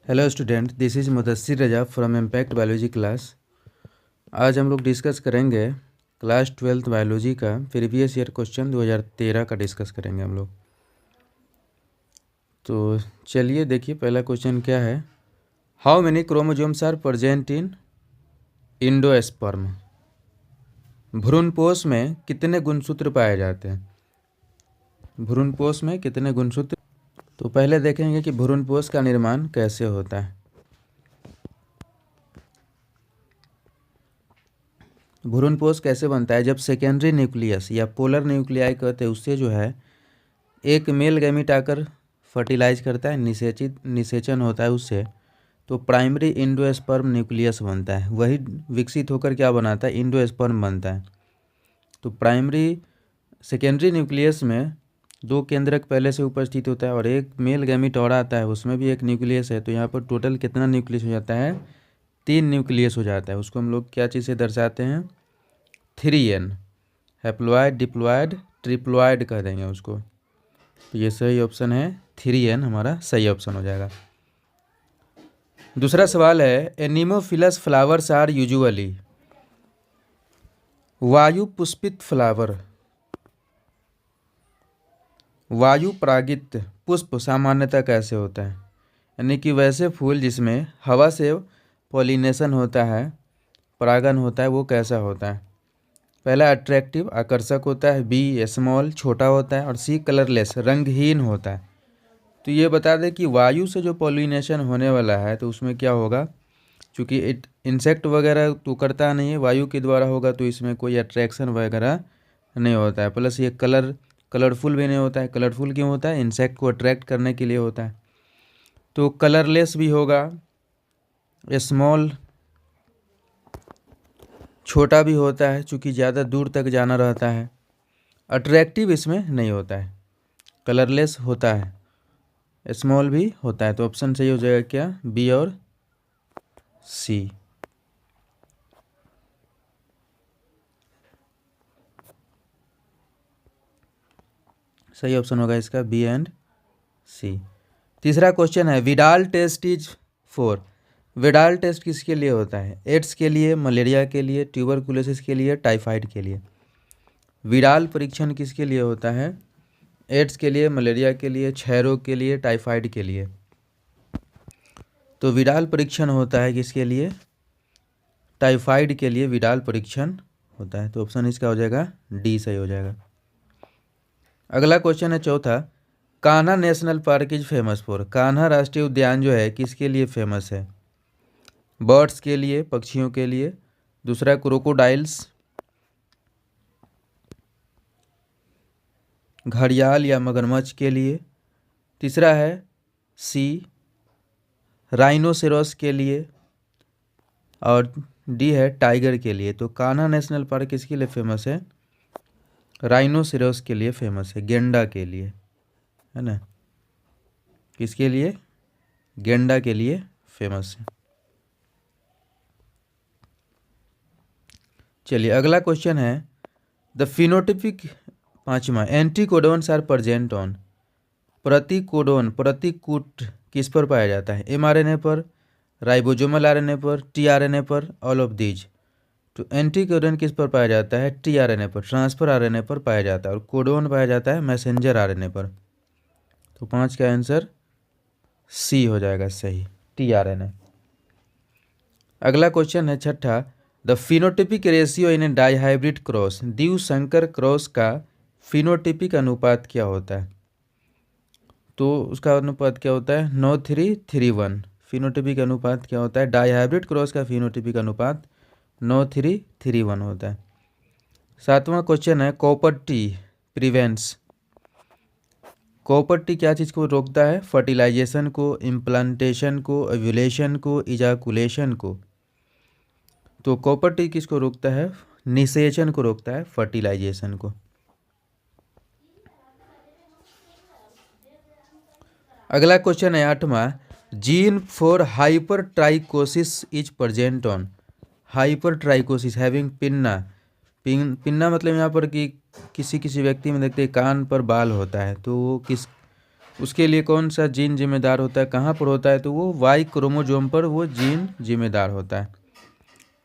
Hello student, this is Mudassir Raza from impact biology class. आज हम लोग डिस्कस करेंगे क्लास 12th बायोलॉजी का प्रीवियस ईयर क्वेश्चन 2013 का डिस्कस करेंगे हम लोग। तो चलिए देखिए, पहला क्वेश्चन क्या है। How many chromosomes are present in endosperm. भ्रूणपोष में कितने गुणसूत्र पाए जाते हैं? भ्रूणपोष में कितने गुणसूत्र? तो पहले देखेंगे कि भ्रूणपोष का निर्माण कैसे होता है। भ्रूणपोष कैसे बनता है? जब सेकेंडरी न्यूक्लियस या पोलर न्यूक्लियाई कहते हैं, उससे जो है एक मेल गैमीट आकर फर्टिलाइज करता है, निषेचन होता है उससे, तो प्राइमरी एंडोस्पर्म न्यूक्लियस बनता है। वही विकसित होकर क्या बनाता है? एंडोस्पर्म बनता है। तो सेकेंडरी न्यूक्लियस में दो केंद्रक पहले से उपस्थित होता है और एक मेल गैमीट और आता है, उसमें भी एक न्यूक्लियस है। तो यहाँ पर टोटल कितना न्यूक्लियस हो जाता है? 3 न्यूक्लियस हो जाता है। उसको हम लोग क्या चीज़ से दर्शाते हैं? 3n, हैप्लॉयड, डिप्लॉयड, ट्रिप्लॉयड कह देंगे उसको। तो ये सही ऑप्शन है, 3n हमारा सही ऑप्शन हो जाएगा। दूसरा सवाल है, एनीमोफिलस फ्लावर्स आर यूजुअली। वायु पुष्पित फ्लावर, वायु परागित पुष्प सामान्यतः कैसे होता है? यानी कि वैसे फूल जिसमें हवा से पॉलिनेशन होता है, परागन होता है, वो कैसा होता है? पहला अट्रैक्टिव, आकर्षक होता है। बी स्मॉल, छोटा होता है। और सी कलरलेस, रंगहीन होता है। तो ये बता दें कि वायु से जो पॉलिनेशन होने वाला है तो उसमें क्या होगा, क्योंकि इंसेक्ट वगैरह तो करता नहीं है, वायु के द्वारा होगा, तो इसमें कोई अट्रैक्शन वगैरह नहीं होता है। प्लस ये कलरफुल भी नहीं होता है। कलरफुल क्यों होता है? इंसेक्ट को अट्रैक्ट करने के लिए होता है। तो कलरलेस भी होगा, स्मॉल, छोटा भी होता है चूँकि ज़्यादा दूर तक जाना रहता है। अट्रैक्टिव इसमें नहीं होता है, कलरलेस होता है, स्मॉल भी होता है। तो ऑप्शन सही हो जाएगा क्या? बी और सी। सही ऑप्शन होगा इसका बी एंड सी। तीसरा क्वेश्चन है, Widal test is for. Widal test किसके लिए होता है? एड्स के लिए, मलेरिया के लिए, ट्यूबरकुलोसिस के लिए, टाइफाइड के लिए। विडाल परीक्षण किसके लिए होता है? एड्स के लिए, मलेरिया के लिए, क्षय रोग के लिए, टाइफाइड के लिए। तो विडाल परीक्षण होता है किसके लिए? टाइफाइड के लिए विडाल परीक्षण होता है। तो ऑप्शन इसका हो जाएगा डी सही हो जाएगा। अगला क्वेश्चन है चौथा, Kanha national park is famous for. Kanha राष्ट्रीय उद्यान जो है किसके लिए फेमस है? बर्ड्स के लिए, पक्षियों के लिए। दूसरा क्रोकोडाइल्स, घड़ियाल या मगरमच्छ के लिए। तीसरा है सी, राइनोसेरोस के लिए। और डी है टाइगर के लिए। तो कान्हा नेशनल पार्क किसके लिए फेमस है? राइनोसेरोस के लिए फेमस है, गेंडा के लिए, है ना। किसके लिए? गेंडा के लिए फेमस है। चलिए अगला क्वेश्चन है, द फिनोटिपिक, पांचवा, एंटीकोडोन्स आर प्रेजेंट ऑन। प्रतिकोडोन, प्रतिकूट किस पर पाया जाता है? एमआरएनए पर, राइबोसोमल आरएनए पर, टीआरएनए पर, ऑल ऑफ दीज। तो एंटीकोडोन किस पर पाया जाता है? टीआरएनए पर, ट्रांसफर आरएनए पर पाया जाता है। और कोडोन पाया जाता है मैसेंजर आरएनए पर। तो 5 का आंसर सी हो जाएगा सही, टीआरएनए। अगला क्वेश्चन है छठा, the phenotypic ratio in a dihybrid cross. द्विसंकर क्रॉस का फिनोटिपिक अनुपात क्या होता है? तो उसका अनुपात क्या होता है? 9:3:1। फिनोटिपिक अनुपात क्या होता है? डाईहाइब्रिड क्रॉस का फिनोटिपिक अनुपात 9:3:1 होता है। सातवां क्वेश्चन है, copper T prevents. Copper T क्या चीज़ को रोकता है? फर्टिलाइजेशन को, इम्प्लांटेशन को, ओव्यूलेशन को, इजाकुलेशन को। तो कॉपर टी किसको रोकता है? निषेचन को रोकता है, फर्टिलाइजेशन को। अगला क्वेश्चन है आठवां, gene for hyper trichosis is present on. Hyper trichosis having pinna. Pinna मतलब यहाँ पर कि किसी किसी व्यक्ति में देखते हैं कान पर बाल होता है, तो वो उसके लिए कौन सा जीन जिम्मेदार होता है, कहाँ पर होता है, तो वो वाई क्रोमोजोम पर वो जीन जिम्मेदार होता है।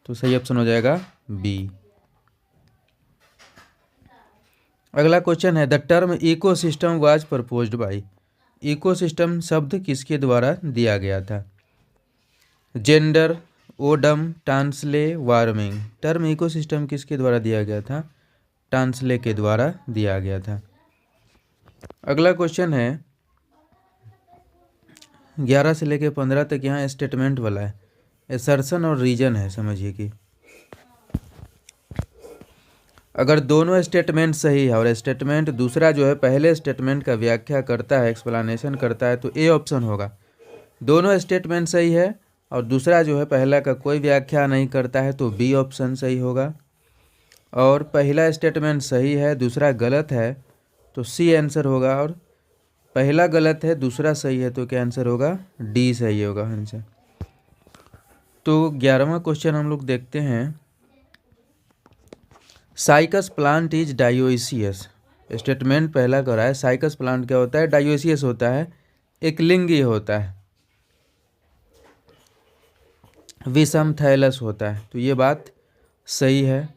तो सही ऑप्शन हो जाएगा बी। अगला क्वेश्चन है the term ecosystem was proposed by. Ecosystem शब्द किसके द्वारा दिया गया था? Gender, Odum, Tansley, warming. Term ecosystem किसके द्वारा दिया गया था? टांसले के द्वारा दिया गया था। अगला क्वेश्चन है 11 से लेकर 15 तक यहाँ स्टेटमेंट वाला है, एसर्शन और रीजन है। समझिए कि अगर दोनों स्टेटमेंट सही है और स्टेटमेंट दूसरा जो है पहले स्टेटमेंट का व्याख्या करता है, एक्सप्लेनेशन करता है, तो ए ऑप्शन होगा। दोनों स्टेटमेंट सही है और दूसरा जो है पहला का कोई व्याख्या नहीं करता है, तो बी ऑप्शन सही होगा। और पहला स्टेटमेंट सही है, दूसरा गलत है, तो सी आंसर होगा। और पहला गलत है, दूसरा सही है, तो क्या आंसर होगा? डी सही होगा आंसर। तो 11वां क्वेश्चन हम लोग देखते हैं। Cycas plant is dioecious. Statement पहला कर रहा है, साइकस प्लांट क्या होता है? डायोइसियस होता है, एक लिंगी होता है, विषम थैलस होता है, तो ये बात सही है।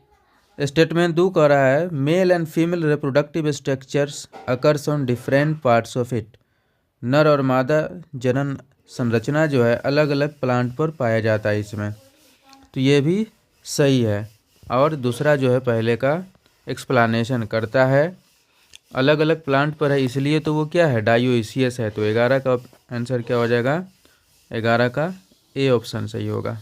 स्टेटमेंट 2 कह रहा है male and female reproductive structures occurs on different parts of it. नर और मादा जनन संरचना जो है अलग अलग प्लांट पर पाया जाता है इसमें, तो ये भी सही है। और दूसरा जो है पहले का एक्सप्लेनेशन करता है, अलग अलग प्लांट पर है इसलिए तो वो क्या है? डायोइसियस है। तो 11 का आंसर क्या हो जाएगा? 11 का ए ऑप्शन सही होगा।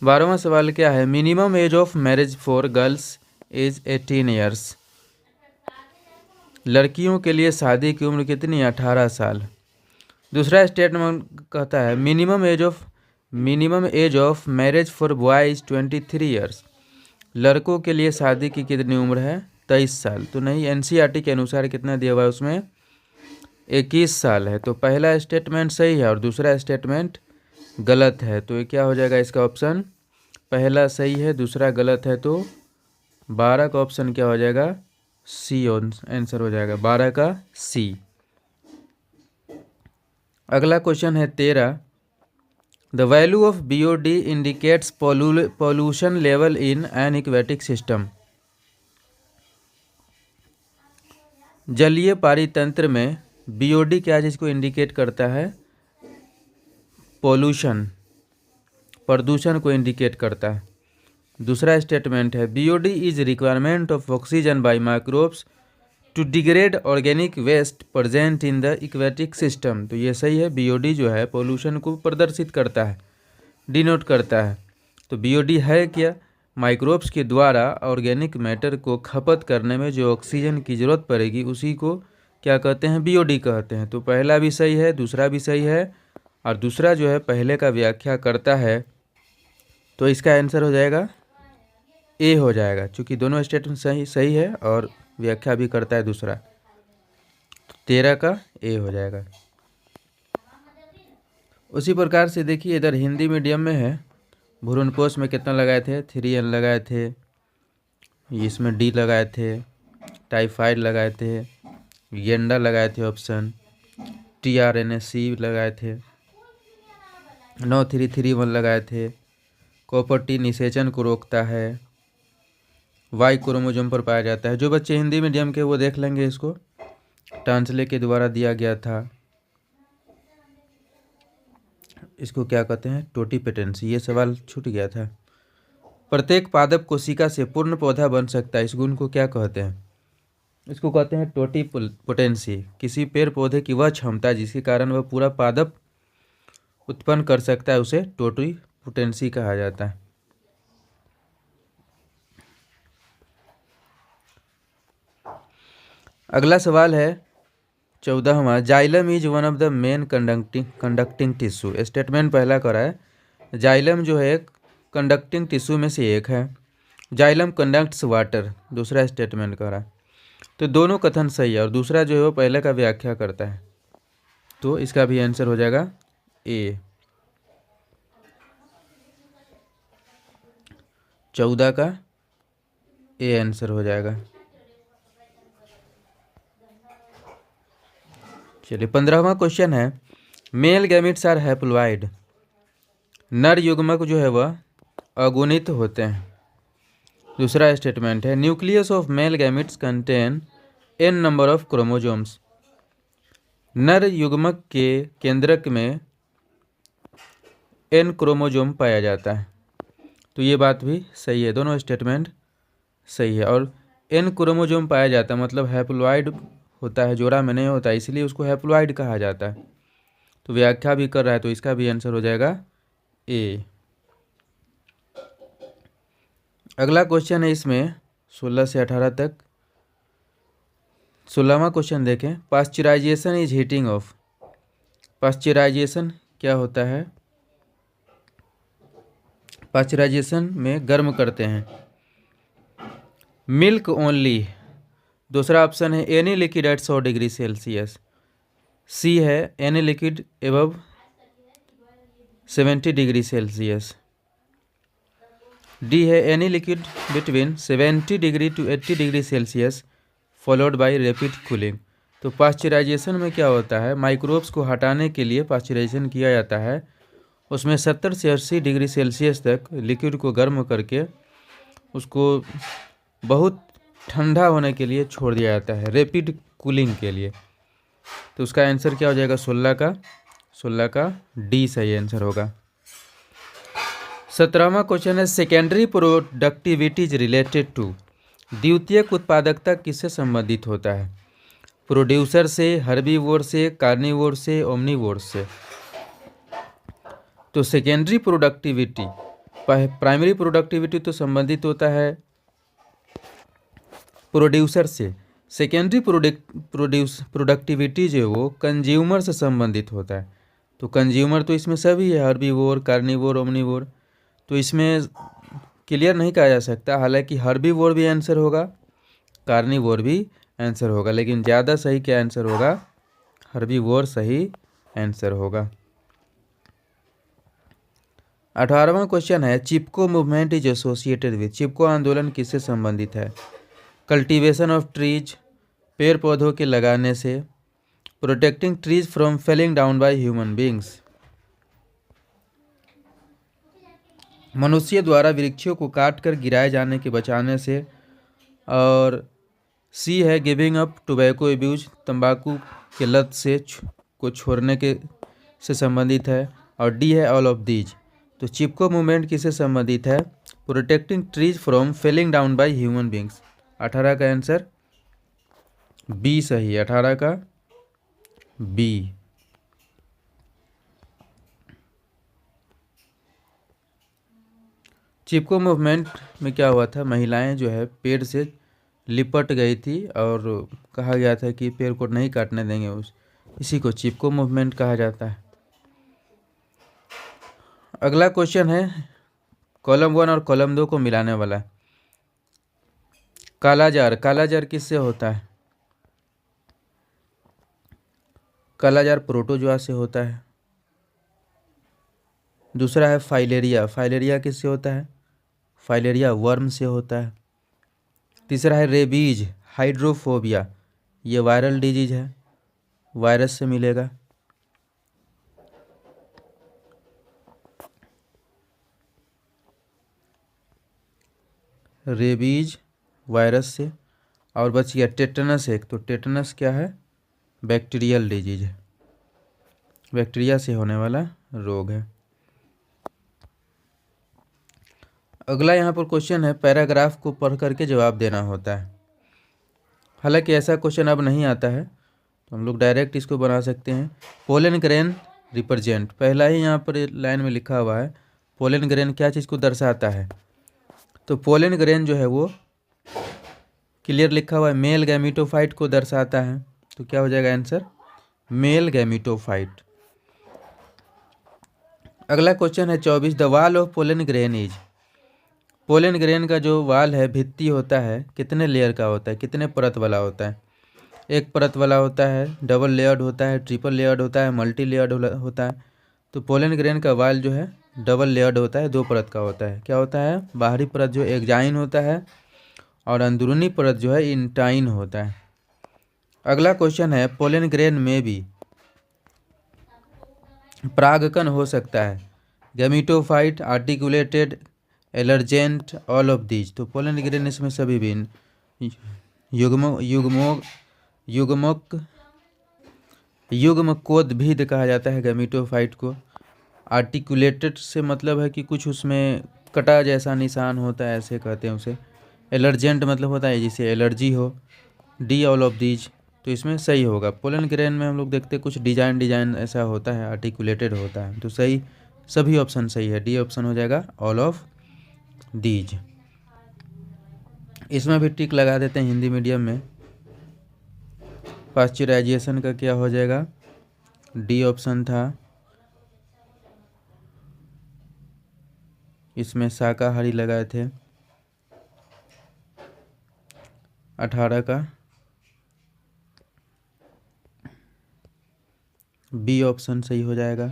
12वां सवाल क्या है? Minimum age of marriage for girls is 18 years. लड़कियों के लिए शादी की उम्र कितनी? 18 साल। दूसरा स्टेटमेंट कहता है minimum age of marriage for boy is 23 years. लड़कों के लिए शादी की कितनी उम्र है? 23 साल। तो नहीं, एनसीईआरटी के अनुसार कितना दिया हुआ है उसमें? 21 साल है। तो पहला स्टेटमेंट सही है और दूसरा स्टेटमेंट गलत है, तो ये क्या हो जाएगा इसका ऑप्शन? पहला सही है, दूसरा गलत है, तो 12 का ऑप्शन क्या हो जाएगा? सी आंसर हो जाएगा, 12 का सी। अगला क्वेश्चन है 13। The value of BOD indicates pollution level in an aquatic system. जलीय पारितंत्र में BOD क्या चीज़ को इंडिकेट करता है? प्रदूषण को इंडिकेट करता है। दूसरा स्टेटमेंट है BOD is requirement of oxygen by microbes to degrade organic waste present in the aquatic system. तो ये सही है, BOD जो है पोल्यूशन को प्रदर्शित करता है, डिनोट करता है। तो BOD है क्या? माइक्रोब्स के द्वारा ऑर्गेनिक मैटर को खपत करने में जो ऑक्सीजन की ज़रूरत पड़ेगी उसी को क्या कहते हैं? BOD कहते हैं। तो पहला भी सही है, दूसरा भी सही है, और दूसरा जो है पहले का व्याख्या करता है, तो इसका आंसर हो जाएगा ए हो जाएगा, क्योंकि दोनों स्टेटमेंट सही है और व्याख्या भी करता है दूसरा। 13 का ए हो जाएगा। उसी प्रकार से देखिए इधर हिंदी मीडियम में है, भ्रूणपोष में कितना लगाए थे? 3N लगाए थे, इसमें D लगाए थे, टाइफाइड लगाए थे, गेंडा लगाए थे ऑप्शन, TRNA-C लगाए थे, 9331 लगाए थे, कॉपर T निषेचन को रोकता है, वाई क्रोमोसोम पर पाया जाता है। जो बच्चे हिंदी मीडियम के वो देख लेंगे, इसको टांसले के द्वारा दिया गया था। इसको क्या कहते हैं? टोटीपेटेंसी। ये सवाल छूट गया था। प्रत्येक पादप कोशिका से पूर्ण पौधा बन सकता है, इस गुण को क्या कहते हैं? इसको कहते हैं टोटीपोटेंसी। किसी पेड़ पौधे की वह क्षमता जिसके कारण वह पूरा पादप उत्पन्न कर सकता है, उसे टोटीपोटेंसी कहा जाता है। अगला सवाल है 14वां। Xylem is one of the main conducting tissue. Statement पहला करा है जाइलम जो है कंडक्टिंग टिश्यू में से एक है। जाइलम कंडक्ट्स वाटर, दूसरा स्टेटमेंट करा। तो दोनों कथन सही है और दूसरा जो है वो पहले का व्याख्या करता है, तो इसका भी आंसर हो जाएगा ए। 14 का ए आंसर हो जाएगा। चलिए 15वां क्वेश्चन है, मेल गैमिट्स आर हैप्लॉइड। नर युग्मक जो है वह अगुणित होते हैं। दूसरा स्टेटमेंट है, nucleus of male gametes contain n number of chromosomes. नर युग्मक के केंद्रक में n क्रोमोजोम पाया जाता है। तो ये बात भी सही है, दोनों स्टेटमेंट सही है। और n क्रोमोजोम पाया जाता है मतलब हैप्लॉइड होता है, जोड़ा में नहीं होता है, इसलिए उसको हैप्लॉइड कहा जाता है। तो व्याख्या भी कर रहा है, तो इसका भी आंसर हो जाएगा ए। अगला क्वेश्चन है इसमें 16 से 18 तक। 16वां क्वेश्चन देखें, pasteurization is heating of. Pasteurization क्या होता है? पास्चराइजेशन में गर्म करते हैं। Milk only. दूसरा ऑप्शन है any liquid at 100 degree Celsius. C है any liquid above 70 degree Celsius. D है any liquid between 70 degree to 80 degree Celsius followed by rapid cooling. तो पास्चराइजेशन में क्या होता है, माइक्रोब्स को हटाने के लिए पास्चराइजेशन किया जाता है। उसमें 70 से 80 डिग्री सेल्सियस तक लिक्विड को गर्म करके उसको बहुत ठंडा होने के लिए छोड़ दिया जाता है, रैपिड कूलिंग के लिए। तो उसका आंसर क्या हो जाएगा? 16 का डी सही आंसर होगा। 17वां क्वेश्चन है, secondary productivity is related to. द्वितीयक उत्पादकता किससे संबंधित होता है? प्रोड्यूसर से, हर्बीवोर से, कार्निवोर से, ओमनीवोर से। तो सेकेंडरी प्रोडक्टिविटी, प्राइमरी प्रोडक्टिविटी तो संबंधित होता है प्रोड्यूसर से। सेकेंडरी प्रोडक्टिविटी जो है वो कंज्यूमर से संबंधित होता है। तो कंज्यूमर तो इसमें सभी है, हर्बीवोर, कार्निवोर, ओमनीवोर। तो इसमें क्लियर नहीं कहा जा सकता, हालांकि हर्बीवोर भी आंसर होगा, कार्निवोर भी आंसर होगा, लेकिन ज़्यादा सही क्या आंसर होगा? हर्बीवोर सही आंसर होगा। 18वां क्वेश्चन है, चिपको मूवमेंट इज एसोसिएटेड विथ। चिपको आंदोलन किससे संबंधित है? कल्टीवेशन ऑफ ट्रीज, पेड़ पौधों के लगाने से, protecting trees from felling down by human beings. मनुष्य द्वारा वृक्षों को काट कर गिराए जाने के बचाने से। और सी है गिविंग अप टोबैको एब्यूज, तंबाकू के लत से को छोड़ने के से संबंधित है। और डी है ऑल ऑफ दीज। तो चिपको मूवमेंट किससे संबंधित है? Protecting trees from felling down by human beings. 18 का आंसर बी सही है, 18 का बी। चिपको मूवमेंट में क्या हुआ था, महिलाएं जो है पेड़ से लिपट गई थी और कहा गया था कि पेड़ को नहीं काटने देंगे, इसी को चिपको मूवमेंट कहा जाता है। अगला क्वेश्चन है कॉलम 1 और कॉलम 2 को मिलाने वाला। कालाजार, कालाजार किससे होता है? कालाजार प्रोटोजोआ से होता है। दूसरा है फाइलेरिया, फाइलेरिया किससे होता है? फाइलेरिया वर्म से होता है। तीसरा है रेबीज, हाइड्रोफोबिया, ये वायरल डिजीज है, वायरस से मिलेगा। रेबीज वायरस से। और बच गया टेटनस एक, तो टेटनस क्या है? बैक्टीरियल डिजीज है, बैक्टीरिया से होने वाला रोग है। अगला यहाँ पर क्वेश्चन है, पैराग्राफ को पढ़ करके जवाब देना होता है। हालांकि ऐसा क्वेश्चन अब नहीं आता है, तो हम लोग डायरेक्ट इसको बना सकते हैं। पोलन ग्रेन रिप्रेजेंट, पहला ही यहाँ पर लाइन में लिखा हुआ है। पोलन ग्रेन क्या चीज़ को दर्शाता है? तो पोलन ग्रेन जो है वो क्लियर लिखा हुआ है, मेल गैमीटोफाइट को दर्शाता है। तो क्या हो जाएगा आंसर? Male gametophyte. अगला क्वेश्चन है 24, the wall of pollen grain is. Pollen grain का जो वाल है, भित्ति होता है, कितने लेयर का होता है, कितने परत वाला होता है? एक परत वाला होता है, डबल लेयर्ड होता है, ट्रिपल लेयर्ड होता है, मल्टी लेयर्ड होता है। तो पोलन ग्रेन का वाल जो है डबल लेयर्ड होता है, 2 परत का होता है। क्या होता है? बाहरी परत जो एक्जाइन होता है और अंदरूनी परत जो है इंटाइन होता है। अगला क्वेश्चन है, पोलन ग्रेन में भी परागकण हो सकता है, gametophyte, articulated, allergen, all of these. तो पोलन ग्रेन इसमें सभी भिन्न। युग्मकोद्भिद कहा जाता है गैमीटोफाइट को। आर्टिकुलेटेड से मतलब है कि कुछ उसमें कटा जैसा निशान होता है, ऐसे कहते हैं उसे। एलर्जेंट मतलब होता है जिसे एलर्जी हो। डी ऑल ऑफ दीज, तो इसमें सही होगा। पोलन ग्रेन में हम लोग देखते हैं कुछ डिजाइन ऐसा होता है, आर्टिकुलेटेड होता है, तो सही सभी ऑप्शन सही है, डी ऑप्शन हो जाएगा, ऑल ऑफ दीज। इसमें भी टिक लगा देते हैं हिंदी मीडियम में। पाश्चराइजेशन का क्या हो जाएगा, डी ऑप्शन था। इसमें शाकाहारी लगाए थे 18 का, बी ऑप्शन सही हो जाएगा।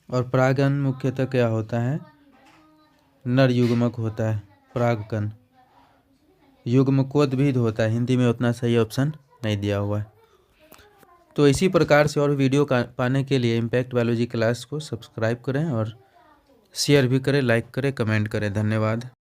और परागन मुख्यतः क्या होता है, नर युग्मक होता है परागकण। युग्मकोद्भिद होता है, हिंदी में उतना सही ऑप्शन नहीं दिया हुआ है। तो इसी प्रकार से और वीडियो पाने के लिए इम्पैक्ट बायोलॉजी क्लास को सब्सक्राइब करें और शेयर भी करें, लाइक करें, कमेंट करें। धन्यवाद।